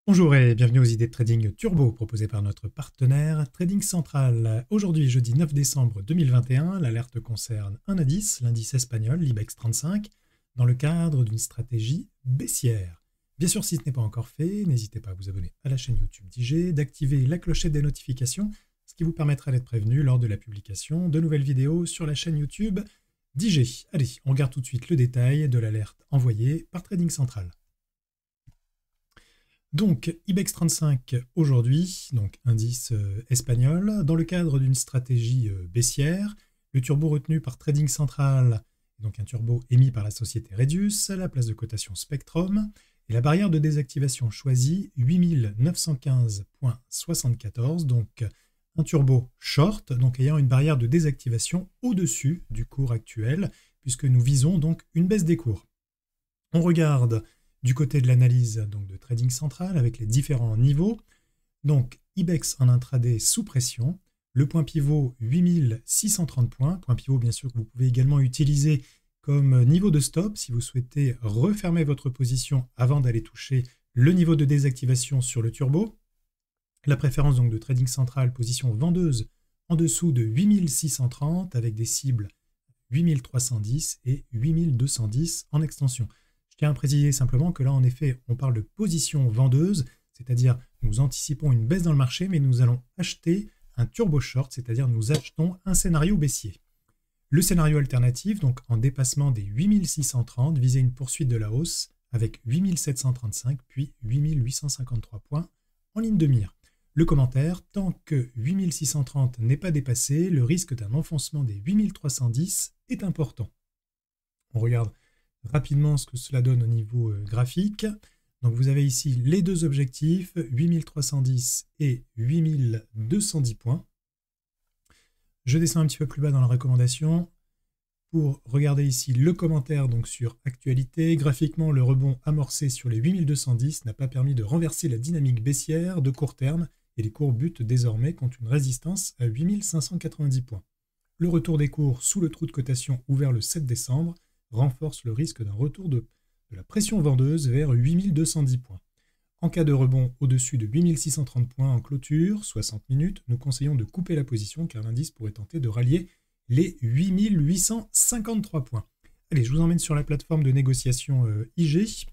Bonjour et bienvenue aux idées de trading turbo proposées par notre partenaire Trading Central. Aujourd'hui, jeudi 9 décembre 2021, l'alerte concerne un indice, l'indice espagnol, l'IBEX 35, dans le cadre d'une stratégie baissière. Bien sûr, si ce n'est pas encore fait, n'hésitez pas à vous abonner à la chaîne YouTube d'IG, d'activer la clochette des notifications, ce qui vous permettra d'être prévenu lors de la publication de nouvelles vidéos sur la chaîne YouTube d'IG. Allez, on regarde tout de suite le détail de l'alerte envoyée par Trading Central. Donc, IBEX 35 aujourd'hui, donc indice espagnol, dans le cadre d'une stratégie baissière, le turbo retenu par Trading Central, donc un turbo émis par la société Redius, la place de cotation Spectrum, et la barrière de désactivation choisie 8915.74, donc un turbo short, donc ayant une barrière de désactivation au-dessus du cours actuel, puisque nous visons donc une baisse des cours. On regarde du côté de l'analyse donc de Trading Central avec les différents niveaux. Donc IBEX en intraday sous pression, le point pivot 8630 points, point pivot bien sûr que vous pouvez également utiliser comme niveau de stop si vous souhaitez refermer votre position avant d'aller toucher le niveau de désactivation sur le turbo. La préférence donc de Trading Central, position vendeuse en dessous de 8630 avec des cibles 8310 et 8210 en extension. Je tiens à préciser simplement que là, en effet, on parle de position vendeuse, c'est-à-dire nous anticipons une baisse dans le marché, mais nous allons acheter un turbo short, c'est-à-dire nous achetons un scénario baissier. Le scénario alternatif, donc en dépassement des 8630, visait une poursuite de la hausse avec 8735 puis 8853 points en ligne de mire. Le commentaire, tant que 8630 n'est pas dépassé, le risque d'un enfoncement des 8310 est important. On regarde rapidement ce que cela donne au niveau graphique. Donc vous avez ici les deux objectifs, 8310 et 8210 points. Je descends un petit peu plus bas dans la recommandation pour regarder ici le commentaire donc sur actualité. Graphiquement, le rebond amorcé sur les 8210 n'a pas permis de renverser la dynamique baissière de court terme et les cours butent désormais contre une résistance à 8590 points. Le retour des cours sous le trou de cotation ouvert le 7 décembre renforce le risque d'un retour de la pression vendeuse vers 8210 points. En cas de rebond au-dessus de 8630 points en clôture, 60 minutes, nous conseillons de couper la position car l'indice pourrait tenter de rallier les 8853 points. Allez, je vous emmène sur la plateforme de négociation IG,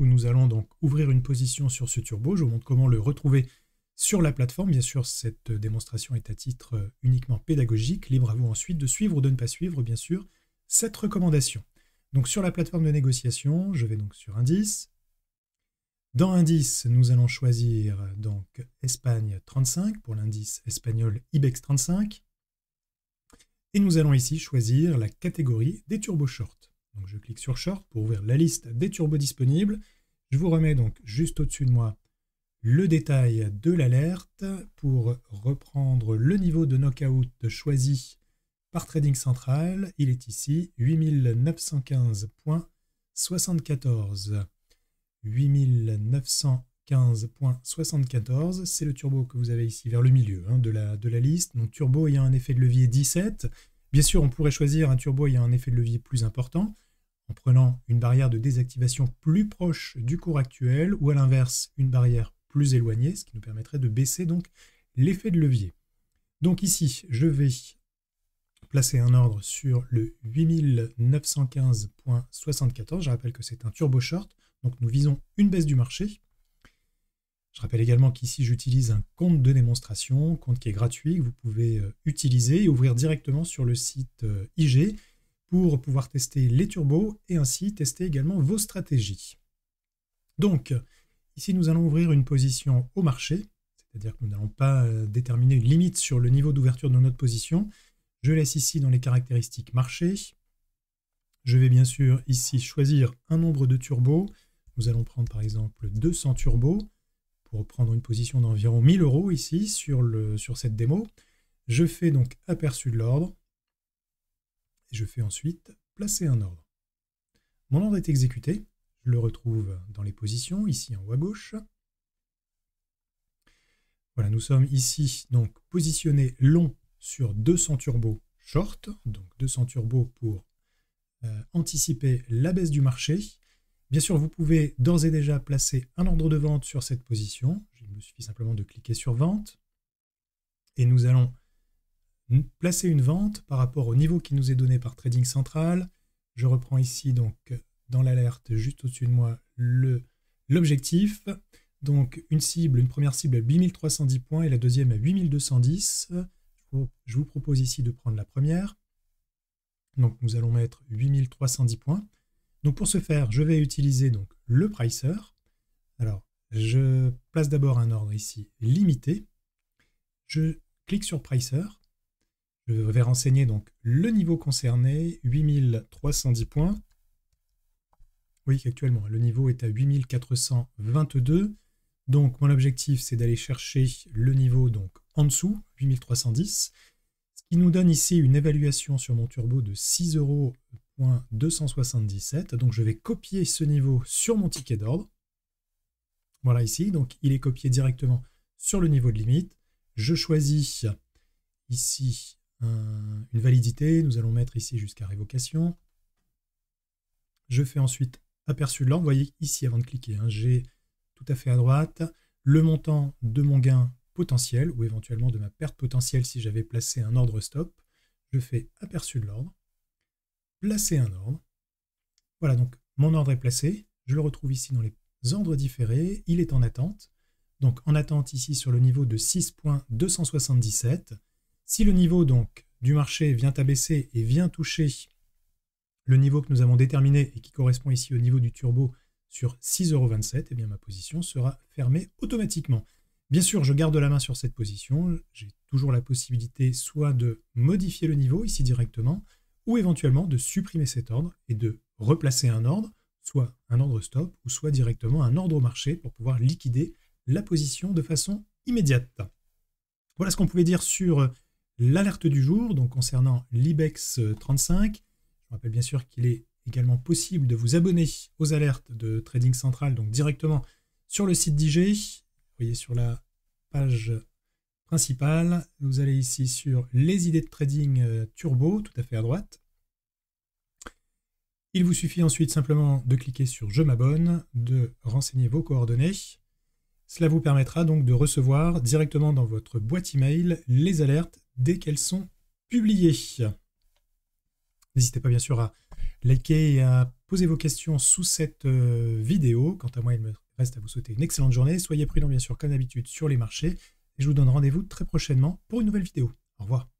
où nous allons donc ouvrir une position sur ce turbo. Je vous montre comment le retrouver sur la plateforme. Bien sûr, cette démonstration est à titre uniquement pédagogique. Libre à vous ensuite de suivre ou de ne pas suivre, bien sûr, cette recommandation. Donc sur la plateforme de négociation, je vais donc sur indice. Dans indice, nous allons choisir donc Espagne 35 pour l'indice espagnol IBEX 35. Et nous allons ici choisir la catégorie des turbos short. Donc je clique sur short pour ouvrir la liste des turbos disponibles. Je vous remets donc juste au-dessus de moi le détail de l'alerte pour reprendre le niveau de knockout choisi par Trading Central. Il est ici 8915.74. 8915.74, c'est le turbo que vous avez ici vers le milieu de la liste. Donc turbo ayant un effet de levier 17. Bien sûr, on pourrait choisir un turbo ayant un effet de levier plus important, en prenant une barrière de désactivation plus proche du cours actuel, ou à l'inverse, une barrière plus éloignée, ce qui nous permettrait de baisser donc l'effet de levier. Donc ici, je vais placer un ordre sur le 8915.74. Je rappelle que c'est un turbo short, donc nous visons une baisse du marché. Je rappelle également qu'ici j'utilise un compte de démonstration, compte qui est gratuit, que vous pouvez utiliser et ouvrir directement sur le site IG pour pouvoir tester les turbos et ainsi tester également vos stratégies. Donc ici nous allons ouvrir une position au marché, c'est-à-dire que nous n'allons pas déterminer une limite sur le niveau d'ouverture de notre position. Je laisse ici dans les caractéristiques marché. Je vais bien sûr ici choisir un nombre de turbos. Nous allons prendre par exemple 200 turbos pour prendre une position d'environ 1000 € ici sur cette démo. Je fais donc aperçu de l'ordre et je fais ensuite placer un ordre. Mon ordre est exécuté. Je le retrouve dans les positions ici en haut à gauche. Voilà, nous sommes ici donc positionnés long sur 200 turbos short, donc 200 turbos pour anticiper la baisse du marché. Bien sûr, vous pouvez d'ores et déjà placer un ordre de vente sur cette position. Il me suffit simplement de cliquer sur vente. Et nous allons placer une vente par rapport au niveau qui nous est donné par Trading Central. Je reprends ici donc dans l'alerte juste au-dessus de moi l'objectif. Donc une première cible à 8310 points et la deuxième à 8210. Je vous propose ici de prendre la première. Donc nous allons mettre 8310 points. Donc pour ce faire, je vais utiliser donc le pricer. Alors, je place d'abord un ordre ici limité. Je clique sur pricer. Je vais renseigner donc le niveau concerné, 8310 points. Vous voyez qu'actuellement, le niveau est à 8422. Donc mon objectif, c'est d'aller chercher le niveau donc en dessous, 8310. Ce qui nous donne ici une évaluation sur mon turbo de 6,277 €. Donc je vais copier ce niveau sur mon ticket d'ordre. Voilà ici, donc il est copié directement sur le niveau de limite. Je choisis ici une validité. Nous allons mettre ici jusqu'à révocation. Je fais ensuite aperçu de l'ordre. Vous voyez ici, avant de cliquer, j'ai tout à fait à droite le montant de mon gain potentiel ou éventuellement de ma perte potentielle si j'avais placé un ordre stop. Je fais aperçu de l'ordre, placer un ordre. Voilà, donc mon ordre est placé. Je le retrouve ici dans les ordres différés. Il est en attente. Donc en attente ici sur le niveau de 6,277. Si le niveau donc du marché vient à baisser et vient toucher le niveau que nous avons déterminé et qui correspond ici au niveau du turbo sur 6,27 €, eh bien ma position sera fermée automatiquement. Bien sûr, je garde la main sur cette position. J'ai toujours la possibilité soit de modifier le niveau ici directement, ou éventuellement de supprimer cet ordre et de replacer un ordre, soit un ordre stop, ou soit directement un ordre au marché pour pouvoir liquider la position de façon immédiate. Voilà ce qu'on pouvait dire sur l'alerte du jour, donc concernant l'IBEX 35. Je rappelle bien sûr qu'il est également possible de vous abonner aux alertes de Trading Central, donc directement sur le site d'IG. Vous voyez sur la page principale, vous allez ici sur les idées de trading turbo, tout à fait à droite. Il vous suffit ensuite simplement de cliquer sur je m'abonne, de renseigner vos coordonnées. Cela vous permettra donc de recevoir directement dans votre boîte email les alertes dès qu'elles sont publiées. N'hésitez pas bien sûr à liker et à poser vos questions sous cette vidéo. Quant à moi, il me reste à vous souhaiter une excellente journée. Soyez prudents bien sûr comme d'habitude sur les marchés. Et je vous donne rendez-vous très prochainement pour une nouvelle vidéo. Au revoir.